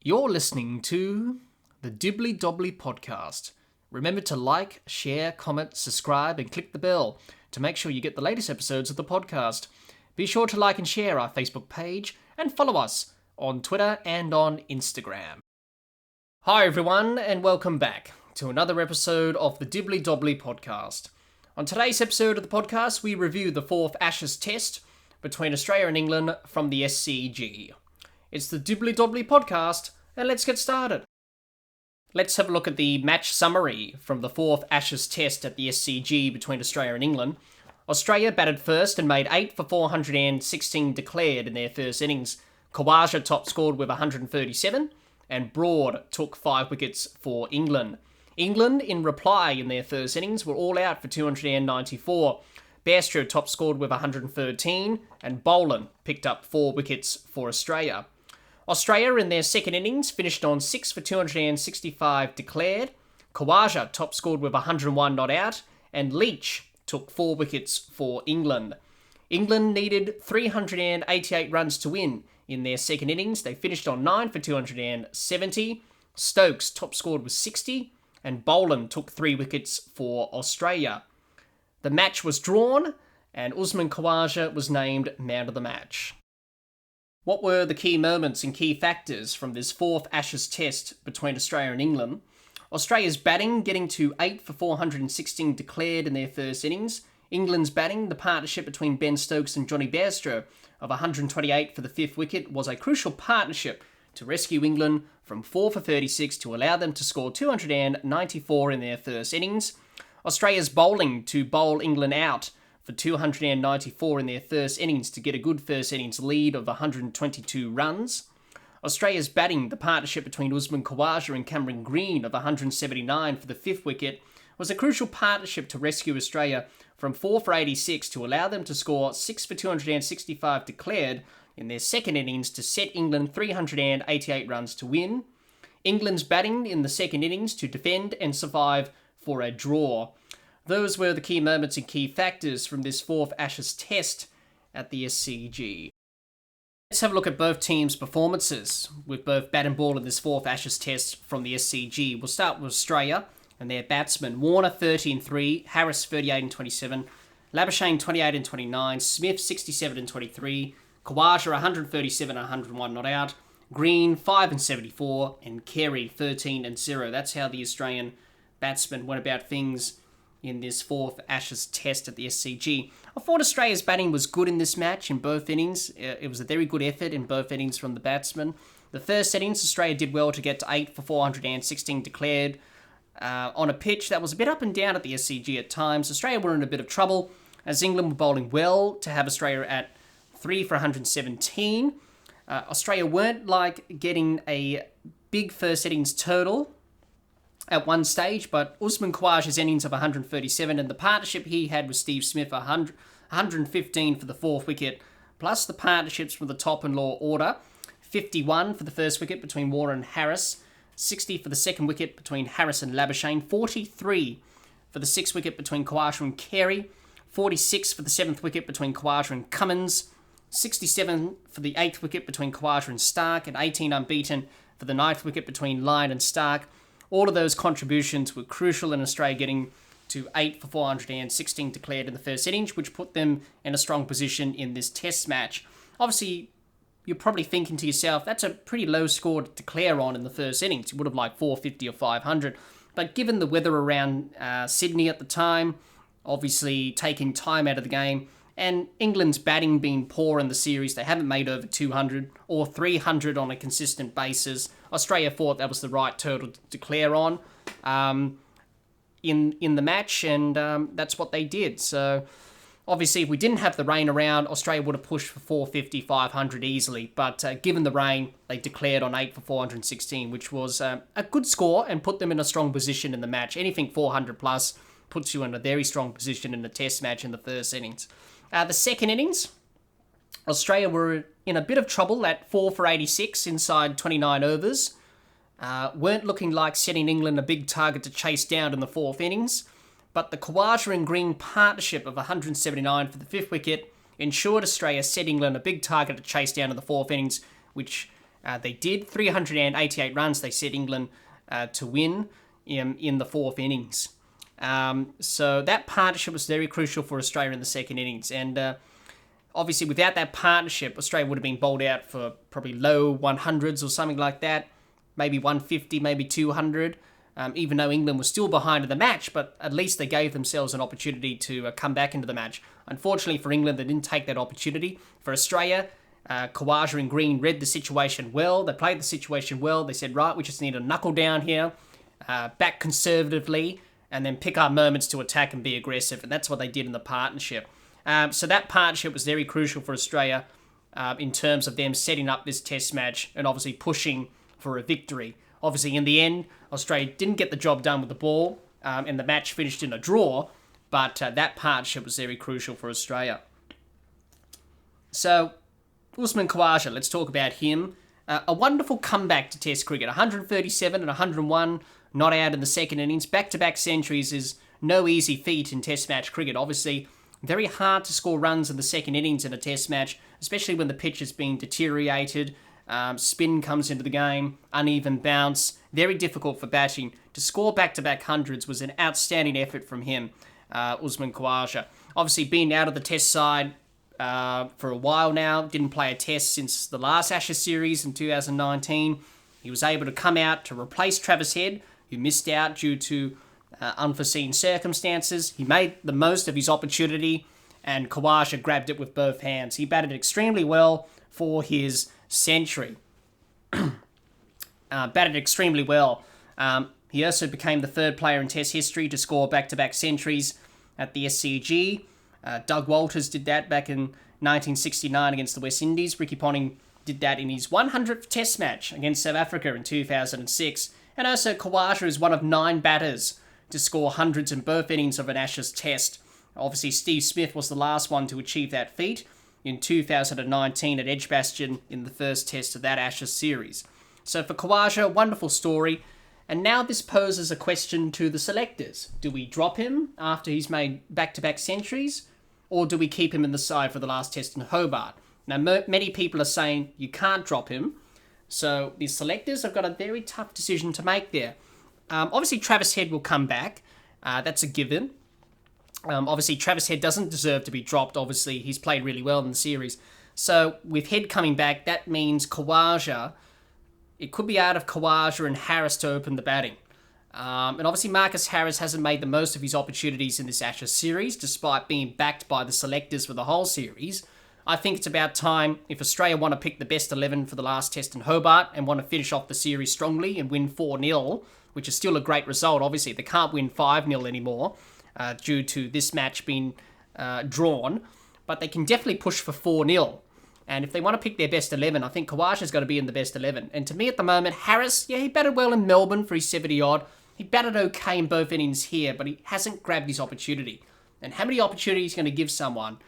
You're listening to the Dibbly Dobbly Podcast. Remember to like, share, comment, subscribe, and click the bell to make sure you get the latest episodes of the podcast. Be sure to like and share our Facebook page and follow us on Twitter and on Instagram. Hi everyone, and welcome back to another episode of the Dibbly Dobbly Podcast. On today's episode of the podcast, we review the fourth Ashes Test between Australia and England from the SCG. It's the Dibbly Dobbly Podcast, and let's get started. Let's have a look at the match summary from the fourth Ashes Test at the SCG between Australia and England. Australia batted first and made 8 for 416 declared in their first innings. Khawaja top scored with 137, and Broad took 5 wickets for England. England, in reply in their first innings, were all out for 294. Bairstow top scored with 113, and Boland picked up 4 wickets for Australia. Australia, in their second innings, finished on 6 for 265 declared. Khawaja top scored with 101 not out, and Leach took 4 wickets for England. England needed 388 runs to win in their second innings. They finished on 9 for 270. Stokes top scored with 60, and Boland took 3 wickets for Australia. The match was drawn, and Usman Khawaja was named man of the match. What were the key moments and key factors from this fourth Ashes Test between Australia and England? Australia's batting getting to 8 for 416 declared in their first innings. England's batting, the partnership between Ben Stokes and Johnny Bairstow of 128 for the 5th wicket, was a crucial partnership to rescue England from 4 for 36 to allow them to score 294 in their first innings. Australia's bowling to bowl England out for 294 in their first innings to get a good first innings lead of 122 runs. Australia's batting, the partnership between Usman Khawaja and Cameron Green of 179 for the 5th wicket, was a crucial partnership to rescue Australia from 4 for 86 to allow them to score 6 for 265 declared in their second innings to set England 388 runs to win. England's batting in the second innings to defend and survive for a draw. Those were the key moments and key factors from this fourth Ashes Test at the SCG. Let's have a look at both teams' performances with both bat and ball in this fourth Ashes Test from the SCG. We'll start with Australia and their batsmen. Warner 30-3, Harris 38-27, Labuschagne 28-29, Smith 67-23, Khawaja 137 and 101 not out, Green 5-74, and Carey 13-0. That's how the Australian batsmen went about things in this fourth Ashes Test at the SCG. I thought Australia's batting was good in this match in both innings. It was a very good effort in both innings from the batsmen. The first innings, Australia did well to get to 8 for 416 declared on a pitch that was a bit up and down at the SCG at times. Australia were in a bit of trouble as England were bowling well to have Australia at 3 for 117. Australia weren't getting a big first innings total at one stage, but Usman Khawaja's innings of 137 and the partnership he had with Steve Smith 115 for the 4th wicket, plus the partnerships from the top and lower order, 51 for the first wicket between Warner and Harris, 60 for the second wicket between Harris and Labuschagne, 43 for the 6th wicket between Khawaja and Carey, 46 for the 7th wicket between Khawaja and Cummins, 67 for the 8th wicket between Khawaja and Stark, and 18 unbeaten for the 9th wicket between Lyon and Stark. All of those contributions were crucial in Australia getting to 8 for 416 declared in the first innings, which put them in a strong position in this test match. Obviously, you're probably thinking to yourself, that's a pretty low score to declare on in the first innings. You would have liked 450 or 500. But given the weather around Sydney at the time, obviously taking time out of the game, and England's batting being poor in the series, they haven't made over 200 or 300 on a consistent basis. Australia thought that was the right total to declare on in the match, and that's what they did. So obviously, if we didn't have the rain around, Australia would have pushed for 450, 500 easily. But given the rain, they declared on 8 for 416, which was a good score and put them in a strong position in the match. Anything 400 plus puts you in a very strong position in a test match in the first innings. The second innings, Australia were in a bit of trouble at 4 for 86 inside 29 overs. Weren't looking like setting England a big target to chase down in the fourth innings. But the Khawaja and Green partnership of 179 for the 5th wicket ensured Australia set England a big target to chase down in the fourth innings, which They did 388 runs. They set England to win in the fourth innings. So that partnership was very crucial for Australia in the second innings. And obviously, without that partnership, Australia would have been bowled out for probably low 100s or something like that. Maybe 150, maybe 200. Even though England was still behind in the match, but at least they gave themselves an opportunity to come back into the match. Unfortunately for England, they didn't take that opportunity. For Australia, Khawaja and Green read the situation well. They played the situation well. They said, right, we just need to knuckle down here, back conservatively, and then pick our moments to attack and be aggressive. And that's what they did in the partnership. So that partnership was very crucial for Australia in terms of them setting up this test match and obviously pushing for a victory. Obviously, in the end, Australia didn't get the job done with the ball, and the match finished in a draw, but that partnership was very crucial for Australia. So, Usman Khawaja, let's talk about him. A wonderful comeback to Test cricket. 137 and 101 not out in the second innings. Back-to-back centuries is no easy feat in Test match cricket. Obviously, very hard to score runs in the second innings in a Test match, especially when the pitch has been deteriorated. Spin comes into the game, uneven bounce, very difficult for batting. To score back-to-back hundreds was an outstanding effort from him, Usman Khawaja. Obviously, being out of the Test side for a while now, didn't play a Test since the last Ashes series in 2019. He was able to come out to replace Travis Head, who missed out due to unforeseen circumstances. He made the most of his opportunity, and Khawaja grabbed it with both hands. He batted extremely well for his century. Batted extremely well. He also became the third player in Test history to score back-to-back centuries at the SCG. Doug Walters did that back in 1969 against the West Indies. Ricky Ponting did that in his 100th Test match against South Africa in 2006. And also Khawaja is one of 9 batters to score hundreds in both innings of an Ashes Test. Obviously, Steve Smith was the last one to achieve that feat in 2019 at Edgbaston in the first Test of that Ashes series. So for Khawaja, wonderful story. And now this poses a question to the selectors. Do we drop him after he's made back-to-back centuries? Or do we keep him in the side for the last Test in Hobart? Now, many people are saying you can't drop him. So the selectors have got a very tough decision to make there. Obviously, Travis Head will come back. That's a given. Obviously, Travis Head doesn't deserve to be dropped. Obviously, he's played really well in the series. So with Head coming back, that means Khawaja, it could be out of Khawaja and Harris to open the batting. And obviously, Marcus Harris hasn't made the most of his opportunities in this Ashes series, despite being backed by the selectors for the whole series. I think it's about time, if Australia want to pick the best 11 for the last Test in Hobart and want to finish off the series strongly and win 4-0, which is still a great result. Obviously, they can't win 5-0 anymore due to this match being drawn, but they can definitely push for 4-0. And if they want to pick their best 11, I think Khawaja's got to be in the best 11. And to me at the moment, Harris, yeah, he batted well in Melbourne for his 70-odd. He batted okay in both innings here, but he hasn't grabbed his opportunity. And how many opportunities are you going to give someone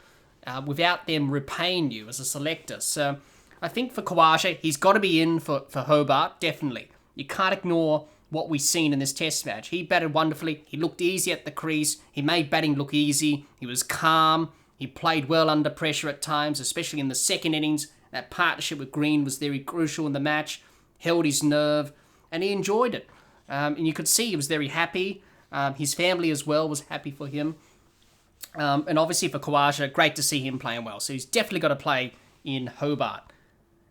without them repaying you as a selector? So I think for Khawaja, he's got to be in for Hobart, definitely. You can't ignore what we've seen in this Test match. He batted wonderfully. He looked easy at the crease. He made batting look easy. He was calm. He played well under pressure at times, especially in the second innings. That partnership with Green was very crucial in the match. Held his nerve, and he enjoyed it. And you could see he was very happy. His family as well was happy for him. And obviously for Khawaja, great to see him playing well. So he's definitely got to play in Hobart.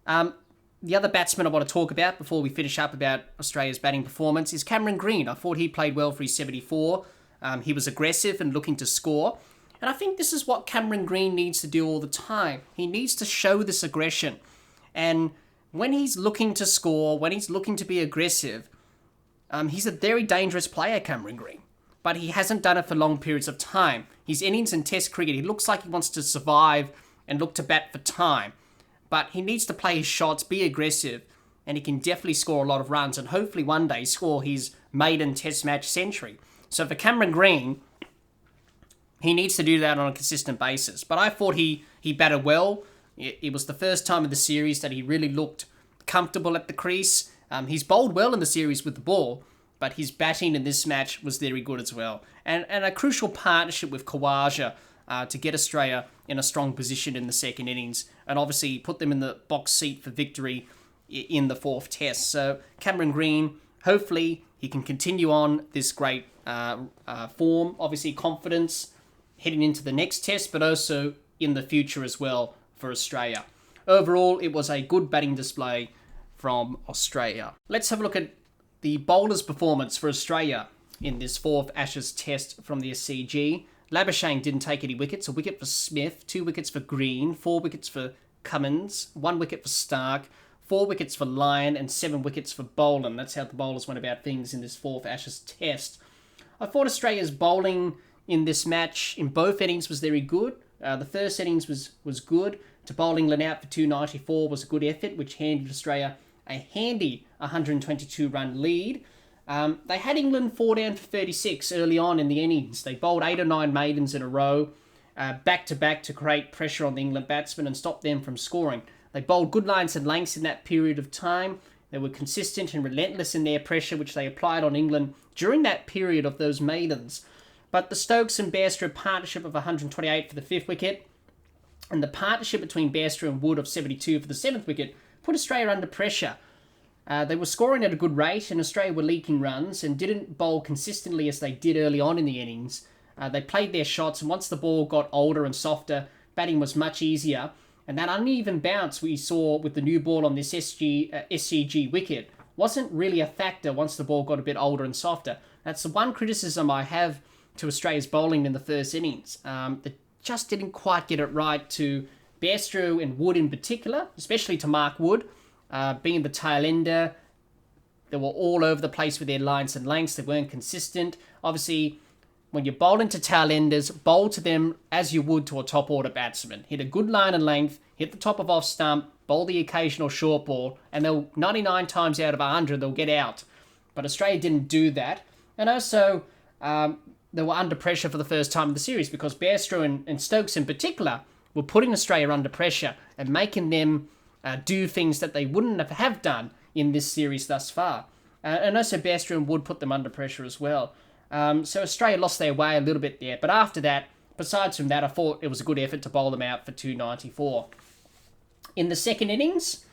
The other batsman I want to talk about before we finish up about Australia's batting performance is Cameron Green. I thought he played well for his 74. He was aggressive and looking to score. And I think this is what Cameron Green needs to do all the time. He needs to show this aggression. And when he's looking to score, when he's looking to be aggressive, he's a very dangerous player, Cameron Green. But he hasn't done it for long periods of time. His innings in Test cricket, he looks like he wants to survive and look to bat for time. But he needs to play his shots, be aggressive, and he can definitely score a lot of runs and hopefully one day score his maiden Test match century. So for Cameron Green, he needs to do that on a consistent basis. But I thought he batted well. It was the first time in the series that he really looked comfortable at the crease. He's bowled well in the series with the ball, but his batting in this match was very good as well. And a crucial partnership with Khawaja to get Australia in a strong position in the second innings, and obviously put them in the box seat for victory in the fourth test. So Cameron Green, hopefully he can continue on this great form. Obviously confidence heading into the next test, but also in the future as well for Australia. Overall, it was a good batting display from Australia. Let's have a look at the bowlers' performance for Australia in this fourth Ashes test from the SCG. Labuschagne didn't take any wickets. A wicket for Smith, 2 wickets for Green, 4 wickets for Cummins, 1 wicket for Stark, 4 wickets for Lyon, and 7 wickets for Boland. That's how the bowlers went about things in this fourth Ashes test. I thought Australia's bowling in this match in both innings was very good. The first innings was good. To bowl England out for 294 was a good effort, which handed Australia a handy 122-run lead. They had England 4 down for 36 early on in the innings. They bowled 8 or 9 maidens in a row, back-to-back to create pressure on the England batsmen and stop them from scoring. They bowled good lines and lengths in that period of time. They were consistent and relentless in their pressure, which they applied on England during that period of those maidens. But the Stokes and Bairstow partnership of 128 for the 5th wicket, and the partnership between Bairstow and Wood of 72 for the 7th wicket, put Australia under pressure. They were scoring at a good rate, and Australia were leaking runs and didn't bowl consistently as they did early on in the innings. They played their shots, and once the ball got older and softer, batting was much easier. And that uneven bounce we saw with the new ball on this SCG wicket wasn't really a factor once the ball got a bit older and softer. That's the one criticism I have to Australia's bowling in the first innings. They just didn't quite get it right to Bairstow and Wood in particular, especially to Mark Wood, being the tail ender. They were all over the place with their lines and lengths. They weren't consistent. Obviously, when you bowl into tail enders, bowl to them as you would to a top order batsman. Hit a good line and length, hit the top of off stump, bowl the occasional short ball, and they'll 99 times out of 100 they'll get out. But Australia didn't do that. And also, they were under pressure for the first time in the series because Bairstow and Stokes in particular were putting Australia under pressure and making them do things that they wouldn't have done in this series thus far. And also Bairstow and Wood put them under pressure as well. So Australia lost their way a little bit there. But after that, besides from that, I thought it was a good effort to bowl them out for 294. In the second innings,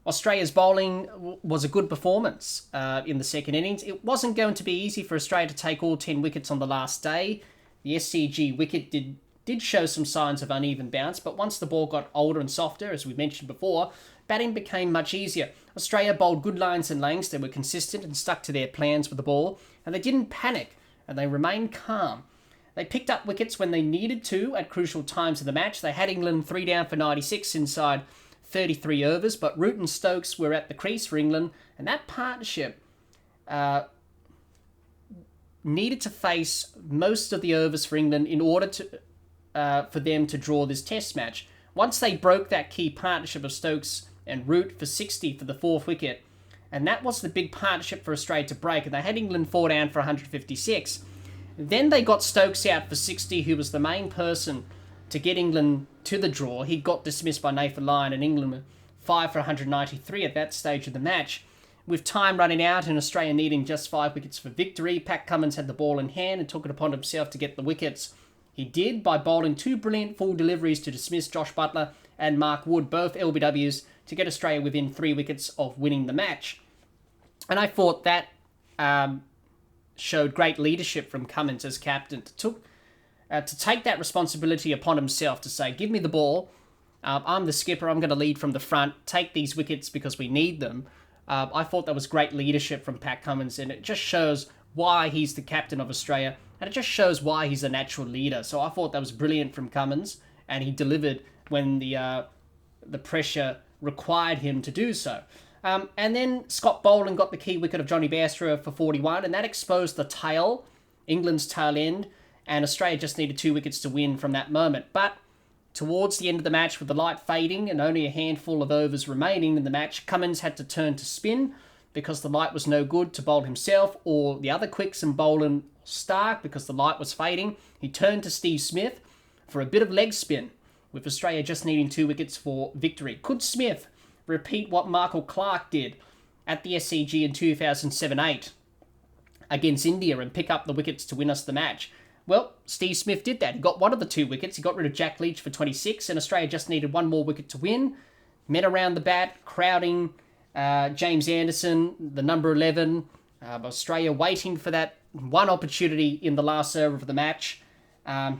Australia's bowling was a good performance in the second innings. It wasn't going to be easy for Australia to take all 10 wickets on the last day. The SCG wicket did show some signs of uneven bounce, but once the ball got older and softer, as we mentioned before, batting became much easier. Australia bowled good lines and lengths. They were consistent and stuck to their plans with the ball, and they didn't panic, and they remained calm. They picked up wickets when they needed to at crucial times of the match. They had England 3 down for 96 inside 33 overs, but Root and Stokes were at the crease for England, and that partnership needed to face most of the overs for England in order to for them to draw this test match. Once they broke that key partnership of Stokes and Root for 60 for the 4th wicket, and that was the big partnership for Australia to break, and they had England 4 down for 156. Then they got Stokes out for 60, who was the main person to get England to the draw. He got dismissed by Nathan Lyon, and England were 5 for 193 at that stage of the match. With time running out and Australia needing just 5 wickets for victory, Pat Cummins had the ball in hand and took it upon himself to get the wickets. He did by bowling 2 brilliant full deliveries to dismiss Josh Buttler and Mark Wood, both LBWs, to get Australia within 3 wickets of winning the match. And I thought that showed great leadership from Cummins as captain to take that responsibility upon himself to say, give me the ball, I'm the skipper, I'm going to lead from the front, take these wickets because we need them. I thought that was great leadership from Pat Cummins, and it just shows why he's the captain of Australia, and it just shows why he's a natural leader. So I thought that was brilliant from Cummins, and he delivered when the pressure required him to do so. And then Scott Boland got the key wicket of Johnny Bairstow for 41, and that exposed the tail, England's tail end, and Australia just needed 2 wickets to win from that moment. But towards the end of the match, with the light fading and only a handful of overs remaining in the match, Cummins had to turn to spin because the light was no good to bowl himself or the other quicks and Boland Stark because the light was fading. He turned to Steve Smith for a bit of leg spin, with Australia just needing 2 wickets for victory. Could Smith repeat what Michael Clarke did at the SCG in 2007-8 against India and pick up the wickets to win us the match? Well, Steve Smith did that. He got one of the 2 wickets. He got rid of Jack Leach for 26, and Australia just needed 1 more wicket to win. Men around the bat, crowding James Anderson, the number 11, Australia waiting for that one opportunity in the last over of the match.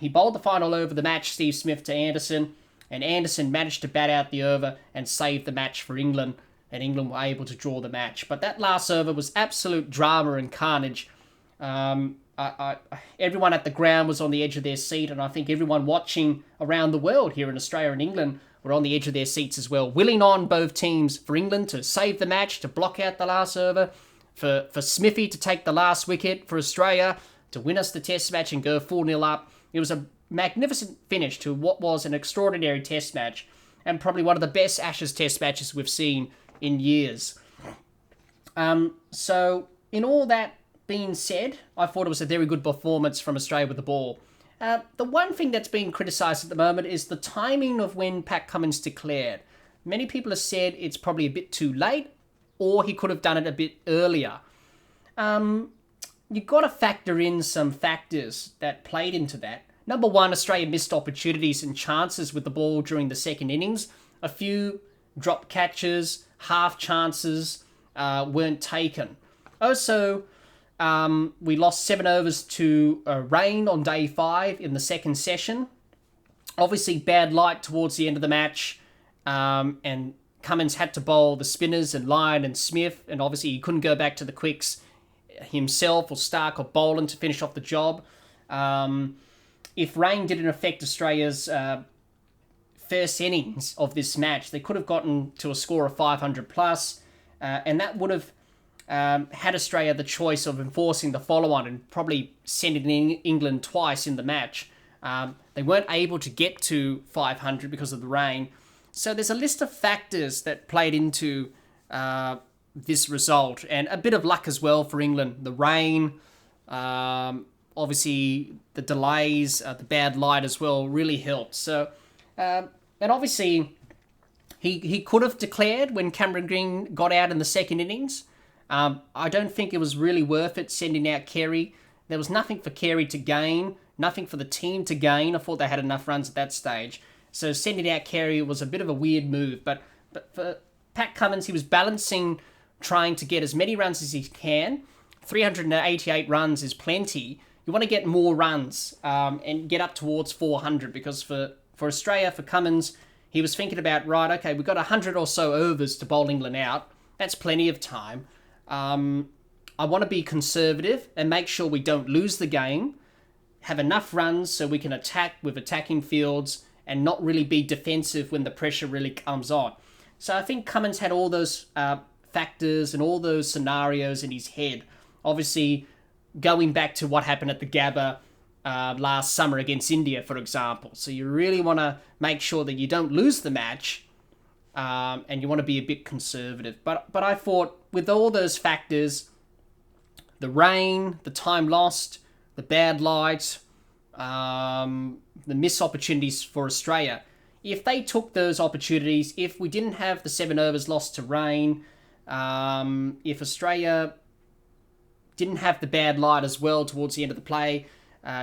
He bowled the final over of the match, Steve Smith to Anderson, and Anderson managed to bat out the over and save the match for England, and England were able to draw the match. But that last over was absolute drama and carnage. Everyone at the ground was on the edge of their seat, and I think everyone watching around the world here in Australia and England were on the edge of their seats as well, willing on both teams for England to save the match, to block out the last over, for Smithy to take the last wicket, for Australia to win us the test match and go 4-0 up. It was a magnificent finish to what was an extraordinary test match, and probably one of the best Ashes test matches we've seen in years. So, in all that being said, I thought it was a very good performance from Australia with the ball. The one thing that's being criticised at the moment is the timing of when Pat Cummins declared. Many people have said it's probably a bit too late, or he could have done it a bit earlier. You've got to factor in some factors that played into that. Number one, Australia missed opportunities and chances with the ball during the second innings. A few drop catches, half chances weren't taken. Also, we lost 7 overs to rain on day 5 in the second session. Obviously, bad light towards the end of the match, and Cummins had to bowl the spinners and Lyon and Smith, and obviously he couldn't go back to the quicks himself or Stark or Boland to finish off the job. If rain didn't affect Australia's first innings of this match, they could have gotten to a score of 500 plus, and that would have had Australia the choice of enforcing the follow-on and probably sending in England twice in the match. They weren't able to get to 500 because of the rain. So there's a list of factors that played into this result, and a bit of luck as well for England. The rain, obviously the delays, the bad light as well really helped. So, and obviously he could have declared when Cameron Green got out in the second innings. I don't think it was really worth it sending out Carey. There was nothing for Carey to gain, nothing for the team to gain. I thought they had enough runs at that stage. So sending out Carey was a bit of a weird move. But for Pat Cummins, he was balancing trying to get as many runs as he can. 388 runs is plenty. You want to get more runs and get up towards 400, because for Australia, for Cummins, he was thinking about, right, okay, we've got 100 or so overs to bowl England out. That's plenty of time. I want to be conservative and make sure we don't lose the game, have enough runs so we can attack with attacking fields and not really be defensive when the pressure really comes on. So I think Cummins had all those factors and all those scenarios in his head. Obviously, going back to what happened at the Gabba last summer against India, for example. So you really want to make sure that you don't lose the match, and you want to be a bit conservative. But I thought with all those factors, the rain, the time lost, the bad light, the missed opportunities for Australia, if they took those opportunities, if we didn't have the 7 overs lost to rain, if Australia didn't have the bad light as well towards the end of the play,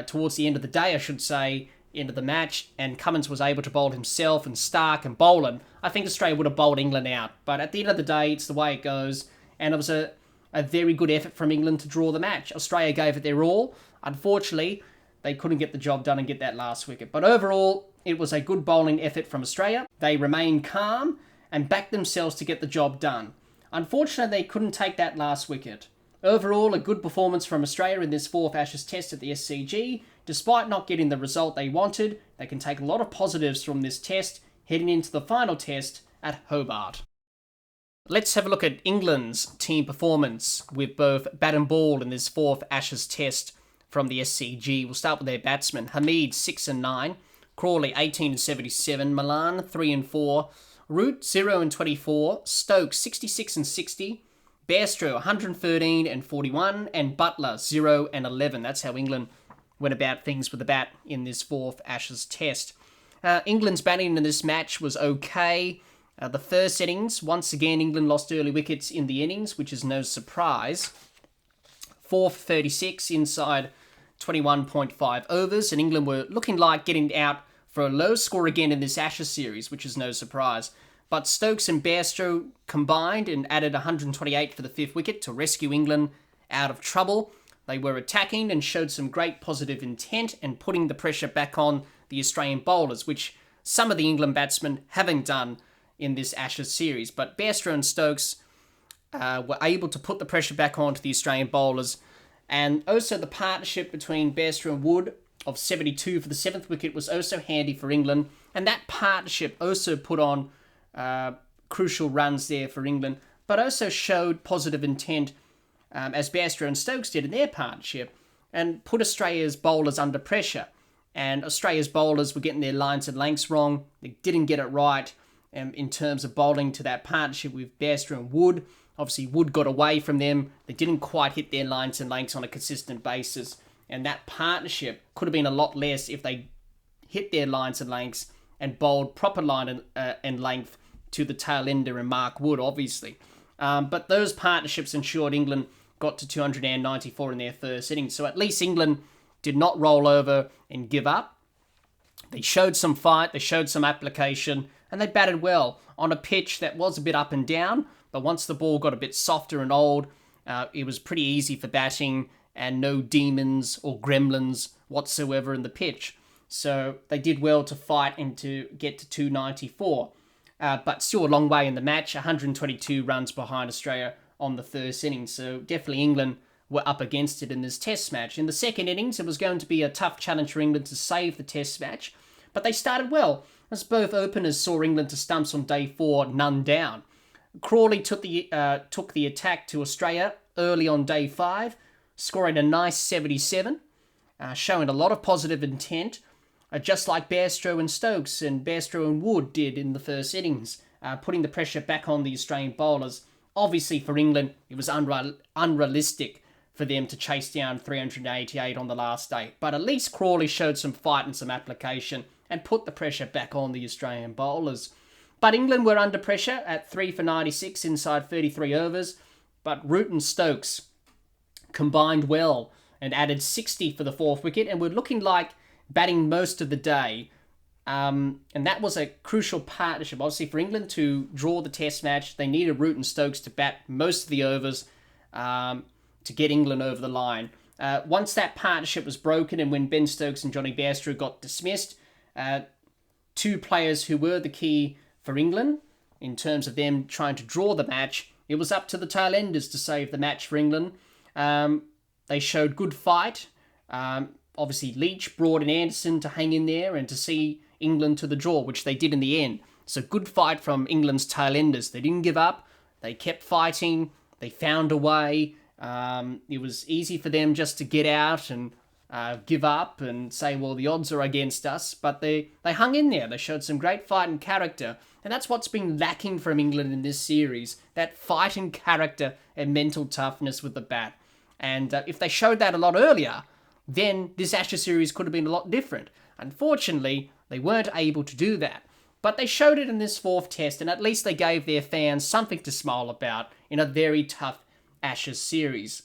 towards the end of the day, I should say, end of the match, and Cummins was able to bowl himself and Stark and Boland, I think Australia would have bowled England out. But at the end of the day, it's the way it goes, and it was a very good effort from England to draw the match. Australia gave it their all. Unfortunately, they couldn't get the job done and get that last wicket. But overall, it was a good bowling effort from Australia. They remained calm and backed themselves to get the job done. Unfortunately, they couldn't take that last wicket. Overall, a good performance from Australia in this 4th Ashes test at the SCG. Despite not getting the result they wanted, they can take a lot of positives from this test heading into the final test at Hobart. Let's have a look at England's team performance with both bat and ball in this 4th Ashes test from the SCG. We'll start with their batsmen. Hamid, 6 and 9. Crawley, 18 and 77. Malan, 3 and 4. Root, 0 and 24. Stokes, 66 and 60. Bairstow, 113 and 41. And Butler, 0 and 11. That's how England went about things with the bat in this 4th Ashes test. England's batting in this match was okay. The first innings, once again, England lost early wickets in the innings, which is no surprise. 4 for 36 inside 21.5 overs, and England were looking like getting out for a low score again in this Ashes series, which is no surprise. But Stokes and Bairstow combined and added 128 for the 5th wicket to rescue England out of trouble. They were attacking and showed some great positive intent and putting the pressure back on the Australian bowlers, which some of the England batsmen haven't done in this Ashes series. But Bairstow and Stokes were able to put the pressure back onto the Australian bowlers. And also the partnership between Bairstow and Wood of 72 for the 7th wicket was also handy for England. And that partnership also put on crucial runs there for England, but also showed positive intent as Bairstow and Stokes did in their partnership, and put Australia's bowlers under pressure. And Australia's bowlers were getting their lines and lengths wrong. They didn't get it right in terms of bowling to that partnership with Bairstow and Wood. Obviously, Wood got away from them. They didn't quite hit their lines and lengths on a consistent basis. And that partnership could have been a lot less if they hit their lines and lengths and bowled proper line and length to the tail ender and Mark Wood, obviously. But those partnerships ensured England got to 294 in their first innings. So at least England did not roll over and give up. They showed some fight, they showed some application, and they batted well on a pitch that was a bit up and down. But once the ball got a bit softer and old, it was pretty easy for batting and no demons or gremlins whatsoever in the pitch. So they did well to fight and to get to 294. But still a long way in the match, 122 runs behind Australia on the first innings. So definitely England were up against it in this test match. In the second innings, it was going to be a tough challenge for England to save the test match. But they started well, as both openers saw England to stumps on day 4, none down. Crawley took the attack to Australia early on day 5, scoring a nice 77, showing a lot of positive intent, just like Bairstow and Stokes and Bairstow and Wood did in the first innings, putting the pressure back on the Australian bowlers. Obviously for England, it was unrealistic for them to chase down 388 on the last day. But at least Crawley showed some fight and some application and put the pressure back on the Australian bowlers. But England were under pressure at 3 for 96 inside 33 overs. But Root and Stokes combined well and added 60 for the 4th wicket and were looking like batting most of the day. And that was a crucial partnership. Obviously, for England to draw the test match, they needed Root and Stokes to bat most of the overs to get England over the line. Once that partnership was broken and when Ben Stokes and Johnny Bairstow got dismissed, 2 players who were the key for England in terms of them trying to draw the match, it was up to the tail enders to save the match for England. They showed good fight. Obviously, Leach brought in Anderson to hang in there and to see England to the draw, which they did in the end. So good fight from England's tail enders. They didn't give up. They kept fighting. They found a way. It was easy for them just to get out and give up and say, well, the odds are against us. But they hung in there. They showed some great fight and character. And that's what's been lacking from England in this series, that fight and character and mental toughness with the bat. And if they showed that a lot earlier, then this Ashes series could have been a lot different. Unfortunately, they weren't able to do that. But they showed it in this 4th test, and at least they gave their fans something to smile about in a very tough Ashes series.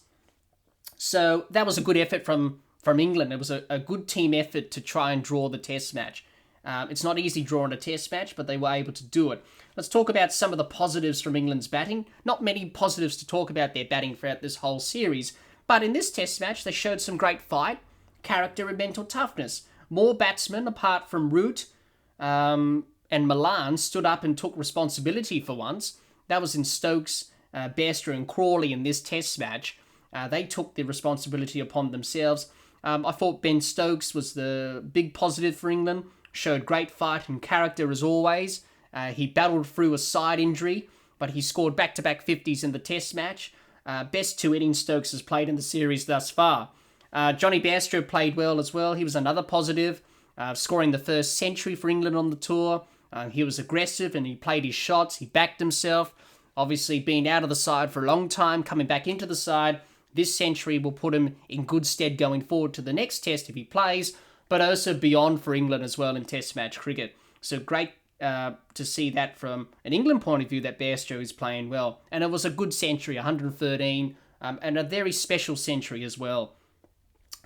So that was a good effort from England. It was a good team effort to try and draw the test match. It's not easy drawing a test match, but they were able to do it. Let's talk about some of the positives from England's batting. Not many positives to talk about their batting throughout this whole series, but in this test match, they showed some great fight, character and mental toughness. More batsmen, apart from Root and Milan, stood up and took responsibility for once. That was in Stokes, Bairstow and Crawley in this test match. They took the responsibility upon themselves. I thought Ben Stokes was the big positive for England, showed great fight and character as always. He battled through a side injury, but he scored back-to-back 50s in the test match. Best 2 innings Stokes has played in the series thus far. Johnny Bairstow played well as well. He was another positive, scoring the first century for England on the tour. He was aggressive and he played his shots. He backed himself. Obviously, being out of the side for a long time, coming back into the side, this century will put him in good stead going forward to the next test if he plays, but also beyond for England as well in test match cricket. So great to see that from an England point of view, that Bairstow is playing well. And it was a good century, 113, and a very special century as well.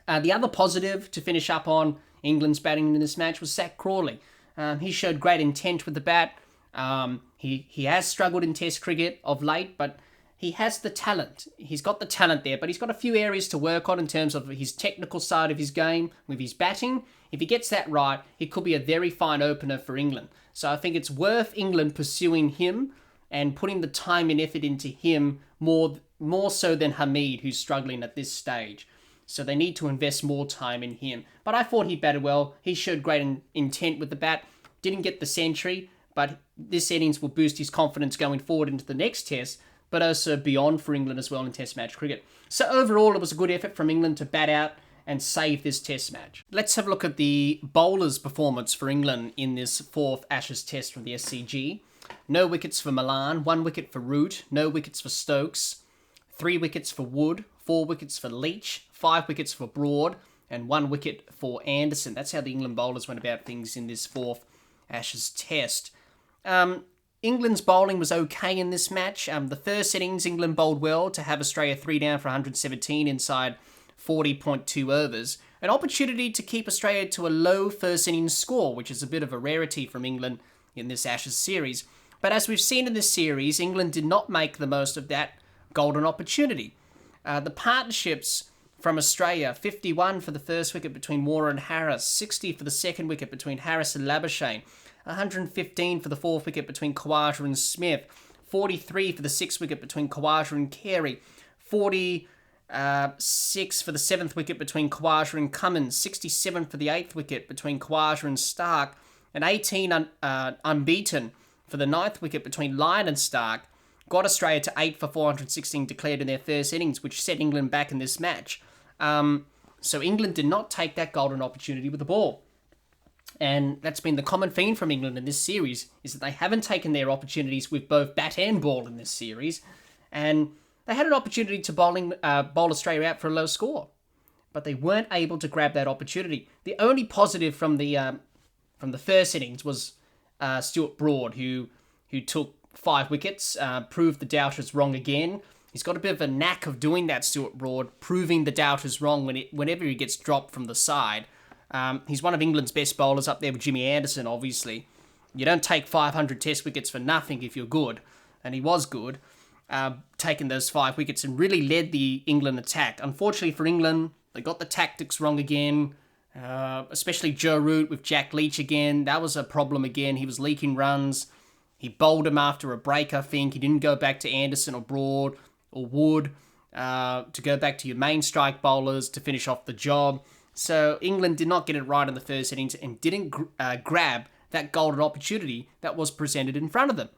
The other positive to finish up on England's batting in this match was Zach Crawley. He showed great intent with the bat. He has struggled in Test cricket of late, but he has the talent. He's got the talent there, but he's got a few areas to work on in terms of his technical side of his game with his batting. If he gets that right, he could be a very fine opener for England. So I think it's worth England pursuing him and putting the time and effort into him more so than Hamid, who's struggling at this stage. So they need to invest more time in him. But I thought he batted well. He showed great intent with the bat. Didn't get the century, but this innings will boost his confidence going forward into the next test, but also beyond for England as well in Test match cricket. So overall, it was a good effort from England to bat out and save this Test match. Let's have a look at the bowlers' performance for England in this fourth Ashes Test from the SCG. No wickets for Malan, 1 wicket for Root, no wickets for Stokes, 3 wickets for Wood, 4 wickets for Leach, 5 wickets for Broad, and 1 wicket for Anderson. That's how the England bowlers went about things in this fourth Ashes Test. England's bowling was okay in this match. The first innings, England bowled well to have Australia 3 down for 117 inside 40.2 overs. An opportunity to keep Australia to a low first innings score, which is a bit of a rarity from England in this Ashes series. But as we've seen in this series, England did not make the most of that golden opportunity. The partnerships from Australia, 51 for the first wicket between Warner and Harris, 60 for the second wicket between Harris and Labuschagne, 115 for the fourth wicket between Khawaja and Smith, 43 for the sixth wicket between Khawaja and Carey, 46 for the seventh wicket between Khawaja and Cummins, 67 for the eighth wicket between Khawaja and Stark, and 18 unbeaten for the ninth wicket between Lyon and Stark, got Australia to 8 for 416 declared in their first innings, which set England back in this match. So England did not take that golden opportunity with the ball. And that's been the common theme from England in this series, is that they haven't taken their opportunities with both bat and ball in this series. And they had an opportunity to bowl Australia out for a low score, but they weren't able to grab that opportunity. The only positive from the first innings was Stuart Broad, who took 5 wickets, proved the doubters wrong again. He's got a bit of a knack of doing that, Stuart Broad, proving the doubters wrong whenever he gets dropped from the side. He's one of England's best bowlers, up there with Jimmy Anderson, obviously. You don't take 500 test wickets for nothing if you're good, and he was good, taking those 5 wickets and really led the England attack. Unfortunately for England, they got the tactics wrong again, especially Joe Root with Jack Leach again. That was a problem again. He was leaking runs. He bowled him after a break, I think. He didn't go back to Anderson or Broad or Wood to go back to your main strike bowlers to finish off the job. So England did not get it right in the first innings and didn't grab that golden opportunity that was presented in front of them.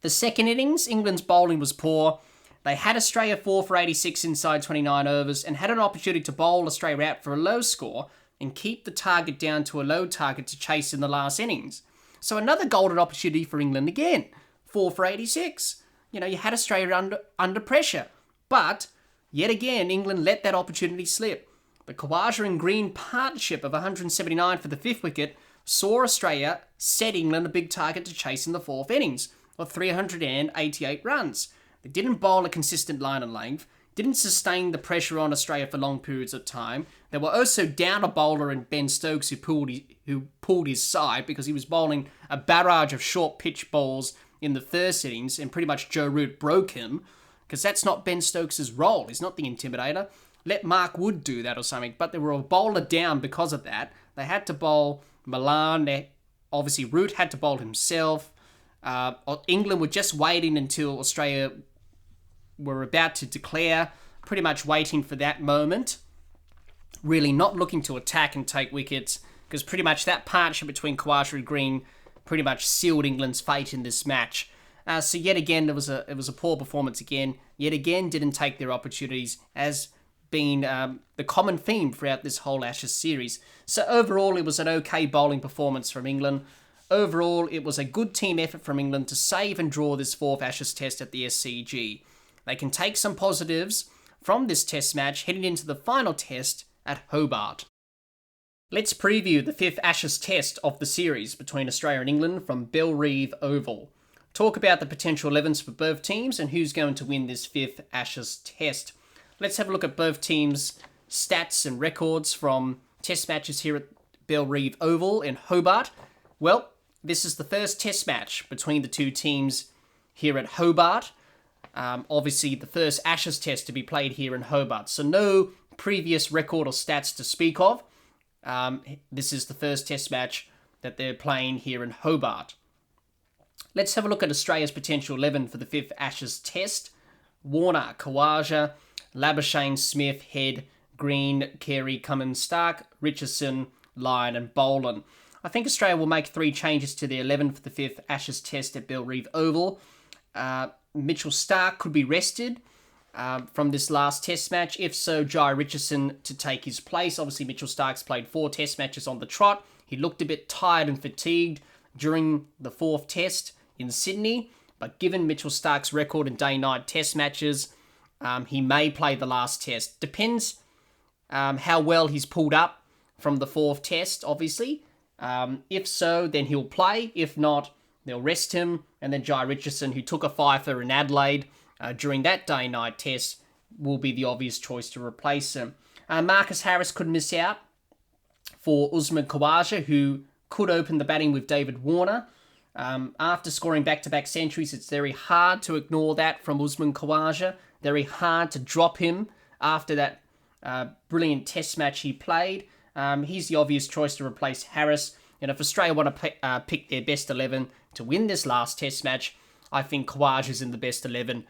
The second innings, England's bowling was poor. They had Australia 4 for 86 inside 29 overs and had an opportunity to bowl Australia out for a low score and keep the target down to a low target to chase in the last innings. So another golden opportunity for England again, 4 for 86. You had Australia under pressure. But, yet again, England let that opportunity slip. The Khawaja and Green partnership of 179 for the fifth wicket saw Australia set England a big target to chase in the fourth innings of 388 runs. They didn't bowl a consistent line and length, didn't sustain the pressure on Australia for long periods of time. They were also down a bowler in Ben Stokes who pulled his side because he was bowling a barrage of short pitch balls in the first innings, and pretty much Joe Root broke him, because that's not Ben Stokes' role. He's not the intimidator. Let Mark Wood do that or something. But they were a bowler down because of that. They had to bowl Malan. Obviously, Root had to bowl himself. England were just waiting until Australia were about to declare, pretty much waiting for that moment. Really not looking to attack and take wickets, because pretty much that partnership between Khawaja and Green pretty much sealed England's fate in this match. So yet again, it was a poor performance again. Yet again, didn't take their opportunities, as been the common theme throughout this whole Ashes series. So overall, it was an okay bowling performance from England. Overall, it was a good team effort from England to save and draw this fourth Ashes test at the SCG. They can take some positives from this test match heading into the final test at Hobart. Let's preview the fifth Ashes test of the series between Australia and England from Bellerive Oval. Talk about the potential 11s for both teams and who's going to win this fifth Ashes test. Let's have a look at both teams' stats and records from test matches here at Bellerive Oval in Hobart. Well, this is the first test match between the two teams here at Hobart. Obviously, the first Ashes test to be played here in Hobart. So no previous record or stats to speak of. This is the first test match that they're playing here in Hobart. Let's have a look at Australia's potential 11 for the 5th Ashes test. Warner, Khawaja, Labuschagne, Smith, Head, Green, Carey, Cummins, Stark, Richardson, Lyon and Boland. I think Australia will make 3 changes to their 11 for the 5th Ashes test at Bellerive Oval. Mitchell Stark could be rested from this last test match. If so, Jai Richardson to take his place. Obviously, Mitchell Stark's played 4 test matches on the trot. He looked a bit tired and fatigued during the 4th test in Sydney. But given Mitchell Stark's record in day-night test matches, he may play the last test. Depends how well he's pulled up from the 4th test, obviously. If so, then he'll play. If not, they'll rest him. And then Jai Richardson, who took a fifer in Adelaide during that day-night test, will be the obvious choice to replace him. Marcus Harris could miss out for Usman Khawaja, who could open the batting with David Warner. After scoring back-to-back centuries, it's very hard to ignore that from Usman Khawaja. Very hard to drop him after that brilliant test match he played. He's the obvious choice to replace Harris. And if Australia want to pick their best 11 to win this last test match, I think Khawaja is in the best 11,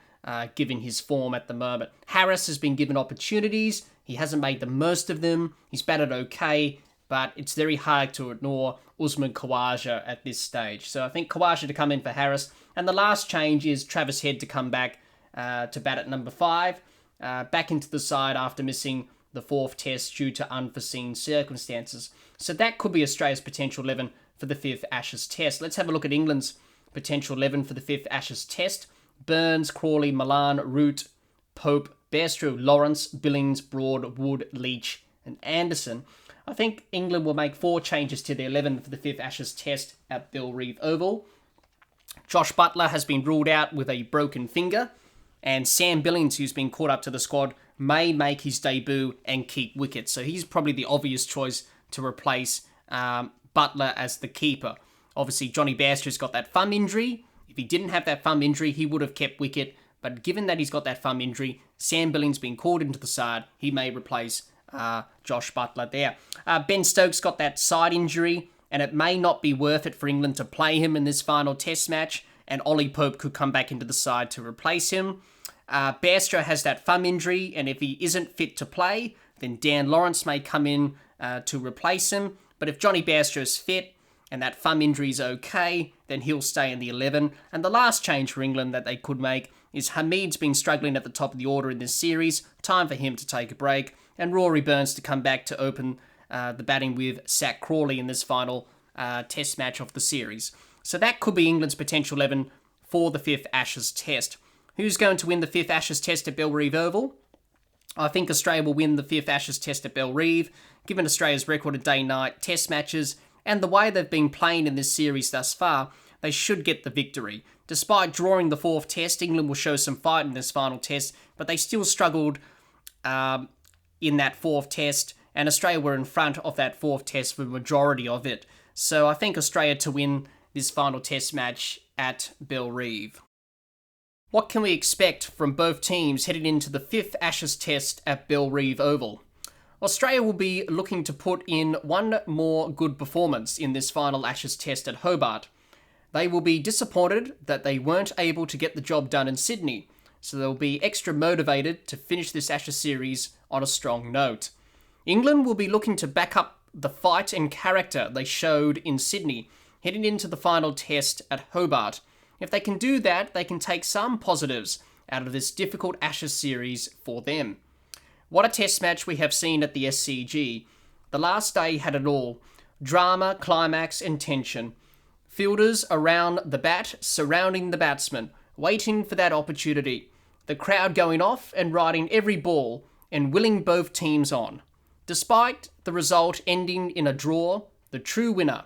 given his form at the moment. Harris has been given opportunities. He hasn't made the most of them. He's batted okay, but it's very hard to ignore Usman Khawaja at this stage. So I think Khawaja to come in for Harris. And the last change is Travis Head to come back to bat at number 5. Back into the side after missing the 4th test due to unforeseen circumstances. So that could be Australia's potential 11 for the 5th Ashes test. Let's have a look at England's potential 11 for the 5th Ashes test. Burns, Crawley, Malan, Root, Pope, Bairstow, Lawrence, Billings, Broad, Wood, Leach and Anderson. I think England will make 4 changes to their 11 for the 5th Ashes test at Bellerive Oval. Josh Buttler has been ruled out with a broken finger, and Sam Billings, who's been called up to the squad, may make his debut and keep wicket. So he's probably the obvious choice to replace Buttler as the keeper. Obviously, Johnny Bairstow's got that thumb injury. If he didn't have that thumb injury, he would have kept wicket. But given that he's got that thumb injury, Sam Billings being called into the side, he may replace Josh Buttler there. Ben Stokes got that side injury, and it may not be worth it for England to play him in this final test match, and Ollie Pope could come back into the side to replace him. Bairstow has that thumb injury, and if he isn't fit to play, then Dan Lawrence may come in to replace him. But if Johnny Bairstow is fit and that thumb injury is okay, then he'll stay in the 11. And the last change for England that they could make is Hamid's been struggling at the top of the order in this series. Time for him to take a break. And Rory Burns to come back to open the batting with Zach Crawley in this final test match of the series. So that could be England's potential 11 for the 5th Ashes test. Who's going to win the 5th Ashes test at Bellerive Oval? I think Australia will win the 5th Ashes test at Bellerive, given Australia's record of day-night test matches and the way they've been playing in this series thus far. They should get the victory. Despite drawing the 4th test, England will show some fight in this final test, but they still struggled in that 4th test, and Australia were in front of that 4th test for the majority of it. So I think Australia to win this final test match at Bellerive. What can we expect from both teams heading into the 5th Ashes test at Bellerive Oval? Australia will be looking to put in one more good performance in this final Ashes test at Hobart. They will be disappointed that they weren't able to get the job done in Sydney, so they'll be extra motivated to finish this Ashes series on a strong note. England will be looking to back up the fight and character they showed in Sydney, heading into the final test at Hobart. If they can do that, they can take some positives out of this difficult Ashes series for them. What a test match we have seen at the SCG. The last day had it all. Drama, climax and tension. Fielders around the bat, surrounding the batsman, waiting for that opportunity. The crowd going off and riding every ball and willing both teams on. Despite the result ending in a draw, the true winner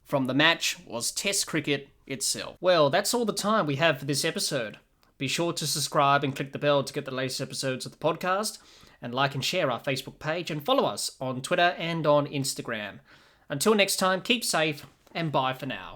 from the match was Test cricket itself. Well, that's all the time we have for this episode. Be sure to subscribe and click the bell to get the latest episodes of the podcast, and like and share our Facebook page and follow us on Twitter and on Instagram. Until next time, keep safe and bye for now.